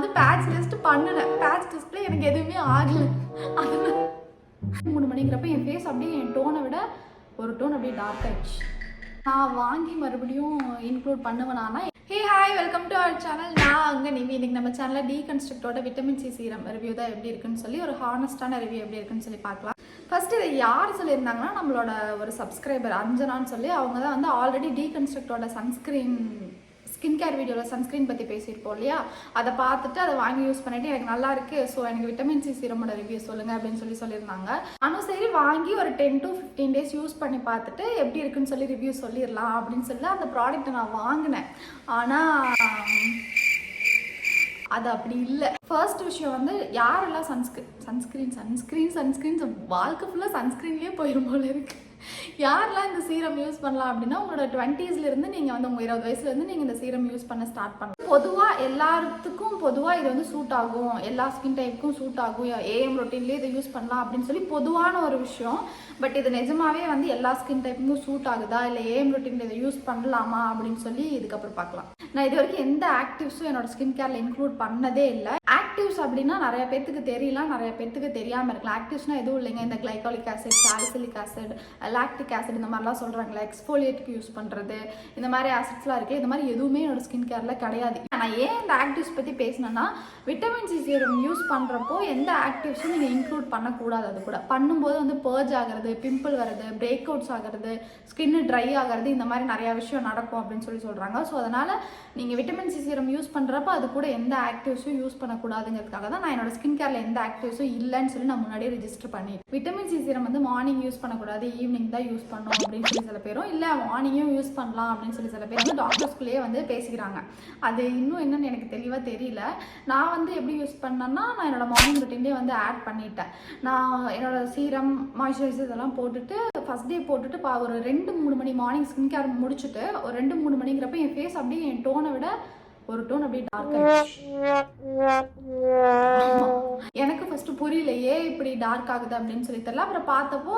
வந்து batch test பண்ணினேன். Batch டெஸ்ட்டில் எனக்கு எதுவுமே ஆகலை. அதனால 3 மணிங்கிறப்ப என் ஃபேஸ் அப்படியே என் டோனை விட ஒரு டோன் அப்படியே டார்க் ஆயிடுச்சு. நான் வாங்கி மறுபடியும் இன்க்ளூட் பண்ணுவேனானா hey hi welcome to our channel. நான் அங்கே நிவி. இன்னைக்கு நம்ம சேனலில் டீகன்ஸ்ட்ரக்டோட விட்டமின் சி சீரம் ரிவ்யூ தான் எப்படி இருக்குன்னு சொல்லி ஒரு ஹானஸ்டான ரிவ்யூ எப்படி இருக்குன்னு சொல்லி பார்க்கலாம். ஃபர்ஸ்ட் இதை யார் சொல்லியிருந்தாங்கன்னா நம்மளோட ஒரு சப்ஸ்கிரைபர் அஞ்சனான்னு சொல்லி அவங்க தான் வந்து ஆல்ரெடி டீகன்ஸ்ட்ரக்டோட ஸ்கின் கேர் வீடியோவில் சன்ஸ்க்ரீன் பற்றி பேசியிருப்போம் இல்லையா, அதை பார்த்துட்டு அதை வாங்கி யூஸ் பண்ணிட்டு எனக்கு நல்லா இருக்கு, ஸோ எனக்கு விட்டமின் சி சீரமோட ரிவ்யூ சொல்லுங்கள் அப்படின்னு சொல்லியிருந்தாங்க. ஆனால் சரி வாங்கி ஒரு 10 to 15 days யூஸ் பண்ணி பார்த்துட்டு எப்படி இருக்குன்னு சொல்லி ரிவ்யூ சொல்லிடலாம் அப்படின்னு சொல்லி அந்த ப்ராடக்ட்டை நான் வாங்கினேன். ஆனால் அது அப்படி இல்லை. ஃபர்ஸ்ட் விஷயம் வந்து யாரெல்லாம் சன்ஸ்க்ரீன் வாழ்க்கை ஃபுல்லாக சன்ஸ்க்ரீன்லேயே போயிடும் போல இருக்கு. யாரெல்லாம் இந்த சீரம் யூஸ் பண்ணலாம் அப்படின்னா உங்களோட 20s நீங்கள் வந்து உங்கள் 20 வயசுலேருந்து நீங்கள் இந்த சீரம் யூஸ் பண்ண ஸ்டார்ட் பண்ணலாம். பொதுவாக எல்லாத்துக்கும் இது வந்து சூட் ஆகும், எல்லா ஸ்கின் டைப்புக்கும் சூட் ஆகும், ஏஎம் ரொட்டீன்லேயே இதை யூஸ் பண்ணலாம் அப்படின்னு சொல்லி பொதுவான ஒரு விஷயம். பட் இது நிஜமாவே வந்து எல்லா ஸ்கின் டைப்புக்கும் சூட் ஆகுதா இல்லை ஏஎம் ரொட்டீனில் இதை யூஸ் பண்ணலாமா அப்படின்னு சொல்லி இதுக்கப்புறம் பார்க்கலாம். நான் இது வரைக்கும் எந்த ஆக்டிவ்ஸும் என்னோட ஸ்கின் கேரில் இன்க்ளூட் பண்ணதே இல்லை. ஆக்டிவ்ஸ் அப்படின்னா நிறைய பேத்துக்கு தெரியலாம், நிறைய பேத்துக்கு தெரியாமல் இருக்கலாம். ஆக்டிவ்ஸ்னால் எதுவும் இல்லைங்க, இந்த glycolic acid, salicylic acid, lactic acid இந்த மாதிரிலாம் சொல்கிறாங்களே, எக்ஸ்ஃபோலியேட்டுக்கு யூஸ் பண்ணுறது, இந்த மாதிரி ஆசிட்ஸ்லாம் இருக்குது. இந்த மாதிரி எதுவுமே என்னோட ஸ்கின் கேரில் கிடையாது. நான் ஏன் இந்த ஆக்டிவ்ஸ் பற்றி பேசினேன்னா, விட்டமின் சி சீரம் யூஸ் பண்ணுறப்போ எந்த ஆக்டிவ்ஸும் நீங்கள் இன்க்ளூட் பண்ணக்கூடாது. அது கூட பண்ணும்போது வந்து பர்ஜ் ஆகிறது, பிம்பிள் வர்றது, பிரேக் அவுட்ஸ் ஆகிறது, ஸ்கின்னு ட்ரை ஆகிறது, இந்த மாதிரி நிறையா விஷயம் நடக்கும் அப்படின்னு சொல்கிறாங்க. ஸோ அதனால் நீங்கள் விட்டமின் சி சீரம் யூஸ் பண்ணுறப்ப அது கூட எந்த ஆக்டிவ்ஸும் யூஸ் பண்ணக்கூடாதுங்கிறதுக்காக தான் நான் என்னோட ஸ்கின் கேரில் எந்த ஆக்டிவ்ஸும் இல்லைன்னு சொல்லி நான் முன்னாடியே ரெஜிஸ்டர் பண்ணிட்டேன். விட்டமின் சி சீரம் வந்து மார்னிங் யூஸ் பண்ணக்கூடாது, ஈவினிங் தான் யூஸ் பண்ணணும் அப்படின்னு சொல்லி சில பேரும், இல்லை மார்னிங்கும் யூஸ் பண்ணலாம் அப்படின்னு சொல்லி சில பேர் வந்து டாக்டர்ஸ்குள்ளேயே வந்து பேசிக்கிறாங்க. அது இன்னும் என்னன்னு எனக்கு தெளிவாக தெரியல. நான் வந்து எப்படி யூஸ் பண்ணேன்னா, நான் என்னோட மார்னிங் ரொட்டீன்லேயே வந்து ஆட் பண்ணிட்டேன். நான் என்னோட சீரம், மாய்ஸ்சரைசர் இதெல்லாம் போட்டுட்டு ஃபஸ்ட் டே போட்டுட்டு ஒரு 2-3 மணி மார்னிங் ஸ்கின் கேர் முடிச்சுட்டு ஒரு 2-3 மணிங்கிறப்ப என் ஃபேஸ் அப்படியே என் டோனை விட ஒரு டோன் அப்படியே டார்க் ஆயிடுச்சு. எனக்கு ஃபர்ஸ்ட் புரியல ஏன் இப்படி டார்க் ஆகுது அப்படின்னு சொல்லி தெரியல. அப்புறம் பார்த்தப்போ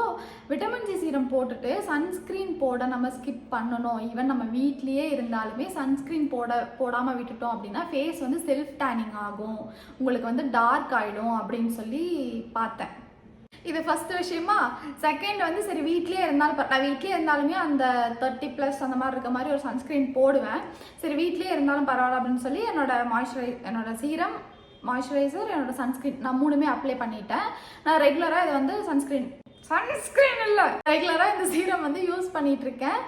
விட்டமின் சி சீரம் போட்டுட்டு சன்ஸ்கிரீன் போட நம்ம ஸ்கிப் பண்ணணும். ஈவன் நம்ம வீட்லேயே இருந்தாலுமே சன்ஸ்கிரீன் போடாமல் விட்டுட்டோம் அப்படின்னா ஃபேஸ் வந்து செல்ஃப் டேனிங் ஆகும், உங்களுக்கு வந்து டார்க் ஆகிடும் அப்படின்னு சொல்லி பார்த்தேன். இது ஃபர்ஸ்ட் விஷயமா. செகண்ட் வந்து சரி வீட்லேயே இருந்தாலும் நான் வீட்லேயே இருந்தாலுமே அந்த 30+ அந்த மாதிரி இருக்க மாதிரி ஒரு சன்ஸ்க்ரீன் போடுவேன். சரி வீட்லேயே இருந்தாலும் பரவாயில்ல அப்படின்னு சொல்லி என்னோட சீரம், மாய்ஸ்சரைசர், என்னோட சன்ஸ்க்ரீன் நான் 3மே அப்ளை பண்ணிட்டேன். நான் ரெகுலராக இதை வந்து சன்ஸ்க்ரீன் இல்லை, ரெகுலராக இந்த சீரம் வந்து யூஸ் பண்ணிட்டு இருக்கேன்.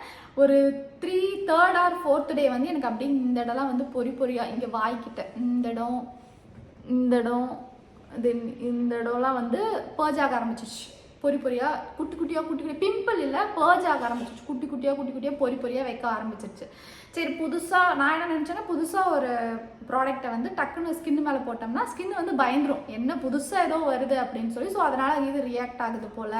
ஒரு 3rd or 4th டே வந்து எனக்கு அப்படியே இந்த இடம்லாம் வந்து பொறியாக இங்கே வாய்க்கிட்ட இந்த இடம் இந்த இடம்லாம் வந்து பர்ஜ் ஆக ஆரம்பிச்சிச்சு. பொறியாக குட்டி பிம்பிள் இல்லை, பர்ஜ் ஆக ஆரம்பிச்சிச்சு. குட்டி குட்டியாக பொறியாக வைக்க ஆரம்பிச்சிருச்சு. சரி புதுசாக நான் என்ன நினச்சேன்னா, புதுசாக ஒரு ப்ராடக்டை வந்து டக்குன்னு ஸ்கின் மேலே போட்டோம்னா ஸ்கின் வந்து பயந்துரும், என்ன புதுசாக ஏதோ வருது அப்படின்னு சொல்லி. ஸோ அதனால் இது ரியாக்ட் ஆகுது போல்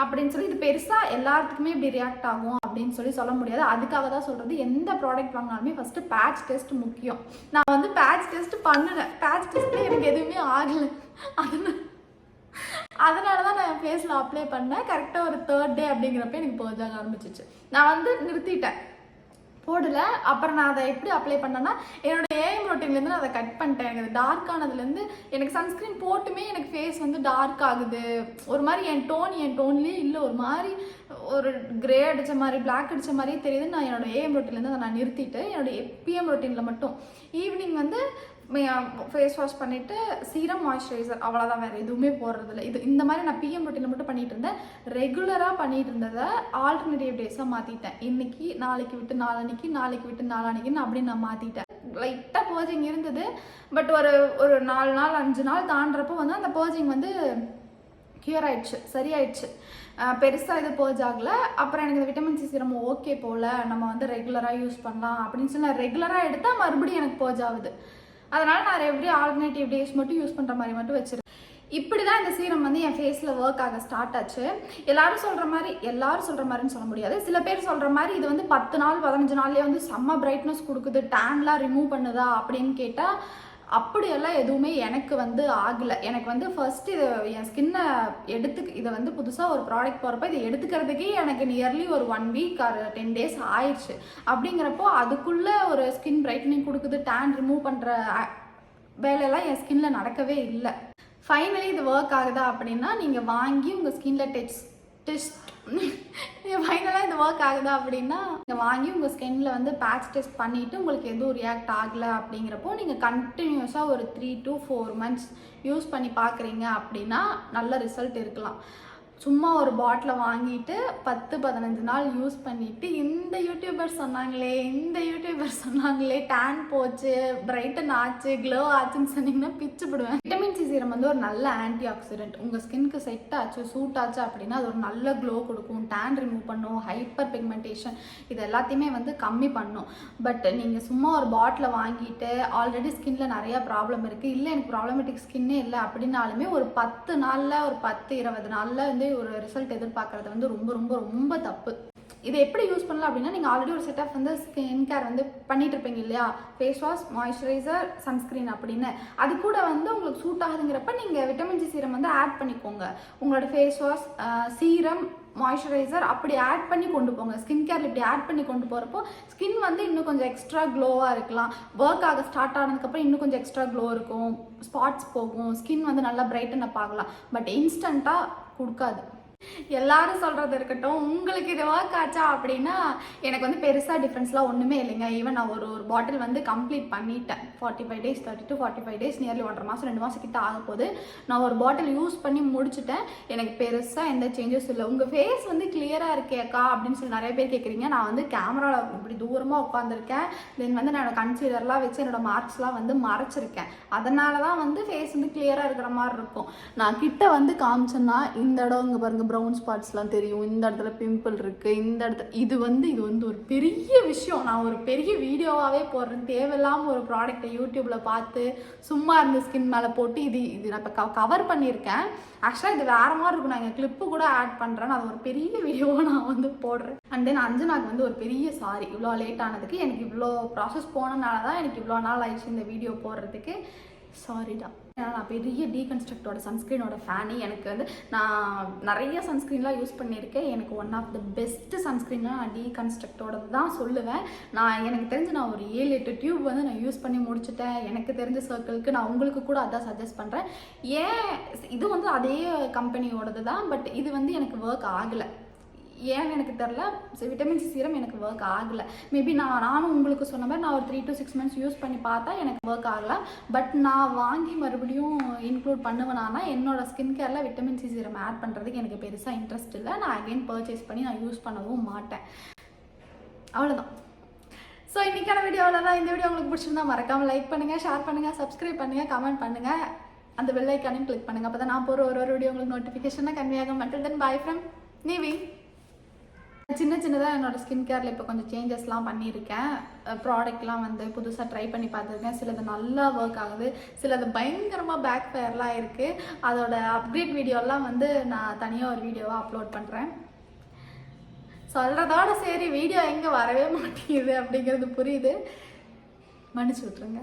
அப்படின்னு சொல்லி, இது பெருசாக எல்லாத்துக்குமே இப்படி ரியாக்ட் ஆகும் அப்படின்னு சொல்லி சொல்ல முடியாது. அதுக்காக தான் சொல்கிறது, எந்த ப்ராடக்ட் வாங்கினாலுமே ஃபஸ்ட்டு பேட்ச் டெஸ்ட் முக்கியம். நான் வந்து பேட்ச் டெஸ்ட் பண்ணினேன். பேட்ச் டெஸ்ட்டில் எனக்கு எதுவுமே ஆகலை. அதனால தான் நான் என் ஃபேஸில் அப்ளை பண்ணேன். கரெக்டாக ஒரு 3rd டே அப்படிங்கிறப்ப எனக்கு பர்ஜ் ஆரம்பிச்சிச்சு. நான் வந்து நிறுத்திட்டேன், போடலை. அப்புறம் நான் அதை எப்படி அப்ளை பண்ணேன்னா, என்னோட ஏஎம் ரொட்டீன்லேருந்து நான் அதை கட் பண்ணிட்டேன். எனக்கு டார்க் ஆனதுலேருந்து எனக்கு சன்ஸ்க்ரீன் போட்டுமே எனக்கு ஃபேஸ் வந்து டார்க் ஆகுது. ஒரு மாதிரி என் டோன்லேயே இல்லை, ஒரு மாதிரி ஒரு கிரே அடித்த மாதிரி, பிளாக் அடித்த மாதிரியே தெரியுது. நான் என்னோட ஏஎம் ரொட்டீன்லேருந்து அதை நான் நிறுத்திட்டு என்னோட பிஎம் ரொட்டீனில் மட்டும் ஈவினிங் வந்து ஃபேஸ் வாஷ் பண்ணிவிட்டு சீரம், மாய்ஸ்சரைசர், அவ்வளோதான், வேறு எதுவுமே போடுறதில்ல. இந்த மாதிரி நான் பிஎம் ரொட்டீனில் மட்டும் பண்ணிகிட்டு இருந்தேன். ரெகுலராக பண்ணிகிட்டு இருந்ததை ஆல்டர்னேட்டிவ் டேஸாக மாற்றிட்டேன். இன்னைக்கு நாளைக்கு விட்டு நாளானிக்குன்னு அப்படி நான் மாற்றிட்டேன். லைட்டாக பர்ஜிங் இருந்தது. பட் ஒரு 4 நாள் 5 நாள் தாண்டுறப்போ வந்து அந்த பர்ஜிங் வந்து க்யூர் ஆயிடுச்சு, சரியாயிடுச்சு. பெருசாக இது பர்ஜ் ஆகலை. அப்புறம் எனக்கு இந்த விட்டமின் சி சீரம் ஓகே போல், நம்ம வந்து ரெகுலராக யூஸ் பண்ணலாம் அப்படின்னு சொல்லி நான் ரெகுலராக எடுத்தால் மறுபடியும் எனக்கு பர்ஜ் ஆகுது. அதனால் நான் எப்படி ஆல்டர்னேட்டிவ் டேஸ் மட்டும் யூஸ் பண்ணுற மாதிரி மட்டும் வச்சிருக்கேன். இப்படி தான் இந்த சீரம் வந்து என் ஃபேஸில் ஒர்க் ஆக ஸ்டார்ட் ஆச்சு. எல்லாரும் சொல்கிற மாதிரின்னு சொல்ல முடியாது. சில பேர் சொல்கிற மாதிரி இது வந்து 10 நாள் 15 நாள்லேயே வந்து செம்ம பிரைட்னஸ் கொடுக்குது, டேன்லாம் ரிமூவ் பண்ணுதா அப்படின்னு கேட்டால் அப்படியெல்லாம் எதுவுமே எனக்கு வந்து ஆகலை. எனக்கு வந்து ஃபர்ஸ்ட் இது என் ஸ்கின்னை இதை வந்து புதுசாக ஒரு ப்ராடக்ட் போகிறப்ப இதை எடுத்துக்கிறதுக்கே எனக்கு நியர்லி ஒரு 1 வீக் ஆர் 10 days ஆயிடுச்சு. அப்படிங்கிறப்போ அதுக்குள்ளே ஒரு ஸ்கின் பிரைட்னிங் கொடுக்குது, டேன் ரிமூவ் பண்ணுற வேலையெல்லாம் என் ஸ்கின்ல நடக்கவே இல்லை. ஃபைனலி இது ஒர்க் ஆகுதா அப்படின்னா நீங்கள் வாங்கி உங்கள் ஸ்கின்ல டெஸ்ட் ஃபைனலாக இது ஒர்க் ஆகுதா அப்படின்னா நீங்கள் வாங்கி உங்கள் ஸ்கின்ல வந்து பேட்ச் டெஸ்ட் பண்ணிவிட்டு உங்களுக்கு எதுவும் ரியாக்ட் ஆகலை அப்படிங்கிறப்போ நீங்கள் கண்டினியூஸாக ஒரு 3 to 4 months யூஸ் பண்ணி பார்க்குறீங்க அப்படின்னா நல்ல ரிசல்ட் இருக்கலாம். சும்மா ஒரு பாட்டிலை வாங்கிட்டு 10-15 நாள் யூஸ் பண்ணிவிட்டு இந்த யூடியூபர் சொன்னாங்களே டேன் போச்சு, பிரைட்டன் ஆச்சு, க்ளோ ஆச்சுன்னு சொன்னீங்கன்னா பிச்சு போடுவேன். விட்டமின் சி சீரம் வந்து ஒரு நல்ல ஆன்டி ஆக்சிடென்ட். உங்கள் ஸ்கின்க்கு செட் ஆச்சு, சூட் ஆச்சு அப்படின்னா அது ஒரு நல்ல க்ளோ கொடுக்கும், டேன் ரிமூவ் பண்ணும், ஹைப்பர் பிக்மெண்டேஷன் இது எல்லாத்தையுமே வந்து கம்மி பண்ணும். பட் நீங்கள் சும்மா ஒரு பாட்டிலை வாங்கிட்டு ஆல்ரெடி ஸ்கின்ல நிறைய ப்ராப்ளம் இருக்குது, இல்லை எனக்கு ப்ராப்ளமேட்டிக் ஸ்கின்னே இல்லை அப்படின்னாலுமே ஒரு 10 நாளில் ஒரு 10-20 நாளில் வந்து ஒரு ரிசல்ட் எதிர்பார்க்கறது வந்து ரொம்ப ரொம்ப ரொம்ப தப்பு. இதை எப்படி யூஸ் பண்ணலாம் அப்படின்னா நீங்கள் ஆல்ரெடி ஒரு செட் ஆஃப் வந்து ஸ்கின் கேர் வந்து பண்ணிட்டு இருப்பீங்க இல்லையா, ஃபேஸ் வாஷ், மாய்ஸ்சரைசர், சன்ஸ்கிரீன் அப்படின்னு. அது கூட வந்து உங்களுக்கு சூட் ஆகுதுங்கிறப்ப நீங்கள் விட்டமின் சி சீரம் வந்து ஆட் பண்ணிக்கோங்க. உங்களோட ஃபேஸ் வாஷ், சீரம், மாய்ஸ்சரைசர் அப்படி ஆட் பண்ணி கொண்டு போங்க. ஸ்கின் கேர் இப்படி ஆட் பண்ணி கொண்டு போகிறப்போ ஸ்கின் வந்து இன்னும் கொஞ்சம் எக்ஸ்ட்ரா க்ளோவாக இருக்கலாம். ஒர்க் ஆக ஸ்டார்ட் ஆனதுக்கப்புறம் இன்னும் கொஞ்சம் எக்ஸ்ட்ரா க்ளோ இருக்கும், ஸ்பாட்ஸ் போகும், ஸ்கின் வந்து நல்லா பிரைட்டன் அப் ஆகலாம். பட் இன்ஸ்டண்ட்டாக கொடுக்காது. எல்லாரும் சொல்கிறது இருக்கட்டும், உங்களுக்கு இது ஒர்க் ஆச்சா அப்படின்னா எனக்கு வந்து பெருசாக டிஃப்ரென்ஸ்லாம் ஒன்றுமே இல்லைங்க. ஈவன் நான் ஒரு பாட்டில் வந்து கம்ப்ளீட் பண்ணிட்டேன். 45 days 30 to 45 days நியர்லி 1.5 மாதம் 2 மாதம் கிட்ட ஆக போகுது. நான் ஒரு பாட்டில் யூஸ் பண்ணி முடிச்சுட்டேன். எனக்கு பெருசாக எந்த சேஞ்சஸ் இல்லை. உங்கள் ஃபேஸ் வந்து கிளியராக இருக்கேக்கா அப்படின்னு சொல்லி நிறைய பேர் கேட்குறீங்க. நான் வந்து கேமராவில் இப்படி தூரமாக உட்காந்துருக்கேன். தென் வந்து நான் கன்சீலர்லாம் வச்சு என்னோடய மார்க்ஸ்லாம் வந்து மறைச்சிருக்கேன். அதனால தான் வந்து ஃபேஸ் வந்து கிளியராக இருக்கிற மாதிரி இருக்கும். நான் கிட்ட வந்து காமிச்சேன்னா இந்த இடம் இங்கே பாருங்கள் ப்ரௌன் ஸ்பாட்ஸ்லாம் தெரியும், இந்த இடத்துல பிம்பிள் இருக்குது, இந்த இடத்துல இது வந்து ஒரு பெரிய விஷயம். நான் ஒரு பெரிய வீடியோவாகவே போடுறேன். தேவையில்லாமல் ஒரு ப்ராடக்டை யூடியூப்பில் பார்த்து சும்மா இருந்த ஸ்கின் மேலே போட்டு இது நான் இப்போ கவர் பண்ணியிருக்கேன். ஆக்சுவலாக இது வேறு மாதிரி இருக்கும். நான் எங்கள் கிளிப்பு கூட ஆட் பண்ணுறேன். அது ஒரு பெரிய வீடியோவை நான் வந்து போடுறேன். அண்ட் தென் அஞ்சனாக்கு வந்து ஒரு பெரிய சாரி, இவ்வளோ லேட் ஆனதுக்கு. எனக்கு இவ்வளோ ப்ராசஸ் போனனால தான் எனக்கு இவ்வளோ நாள் ஆயிடுச்சு இந்த வீடியோ போடுறதுக்கு. சாரிடா. ஏன்னா நான் பெரிய டீகன்ஸ்ட்ரக்டோட சன்ஸ்க்ரீனோட ஃபேனு. எனக்கு வந்து நான் நிறைய சன்ஸ்க்ரீன்லாம் யூஸ் பண்ணியிருக்கேன். எனக்கு ஒன் ஆஃப் த பெஸ்ட்டு சன்ஸ்க்ரீன்லாம் நான் டீகன்ஸ்ட்ரக்டோடது தான் சொல்லுவேன். எனக்கு தெரிஞ்சு நான் ஒரு 7-8 டியூப் வந்து நான் யூஸ் பண்ணி முடிச்சுட்டேன். எனக்கு தெரிஞ்ச சர்க்கிளுக்கு நான் உங்களுக்கு கூட அதான் சஜஸ்ட் பண்ணுறேன். ஏன் இது வந்து அதே கம்பெனியோடது தான், பட் இது வந்து எனக்கு ஒர்க் ஆகலை. ஏன்னு எனக்கு தெரில. விட்டமின் சி சீரம் எனக்கு ஒர்க் ஆகலை. மேபி நானும் உங்களுக்கு சொன்ன மாதிரி நான் ஒரு 3 to 6 months யூஸ் பண்ணி பார்த்தா எனக்கு ஒர்க் ஆகலை. பட் நான் வாங்கி மறுபடியும் இன்க்ளூட் பண்ணுவேனா என்னோட ஸ்கின் கேரில் விட்டமின் சி சீரம் ஆட் பண்ணுறதுக்கு எனக்கு பெருசாக இன்ட்ரெஸ்ட் இல்லை. நான் அகைன் பர்ச்சேஸ் பண்ணி நான் யூஸ் பண்ணவும் மாட்டேன். அவ்வளோதான். ஸோ இன்றைக்கான வீடியோவில் தான். இந்த வீடியோ உங்களுக்கு பிடிச்சிருந்தா மறக்காமல் லைக் பண்ணுங்கள், ஷேர் பண்ணுங்கள், சப்ஸ்கிரைப் பண்ணுங்கள், கமெண்ட் பண்ணுங்கள், அந்த பெல் ஐக்கானையும் கிளிக் பண்ணுங்கள். அப்போ தான் நான் போகிற ஒரு வீடியோ உங்களுக்கு நோட்டிஃபிகேஷனாக கன்வியாகும். மட்டும் தென் பாய் ஃப்ரம் நிவி. சின்னதாக என்னோடய ஸ்கின் கேரில் இப்போ கொஞ்சம் சேஞ்சஸ்லாம் பண்ணியிருக்கேன். ப்ராடக்ட்லாம் வந்து புதுசாக ட்ரை பண்ணி பார்த்துருக்கேன். சிலது நல்லா ஒர்க் ஆகுது, சிலது பயங்கரமாக பேக் ஃபயர்லாம் இருக்குது. அதோட அப்கிரேட் வீடியோலாம் வந்து நான் தனியாக ஒரு வீடியோவாக அப்லோட் பண்ணுறேன். சொல்கிறதோட சரி, வீடியோ எங்கே வரவே மாட்டேங்குது அப்படிங்கிறது புரியுது, மன்னிச்சு விட்ருங்க.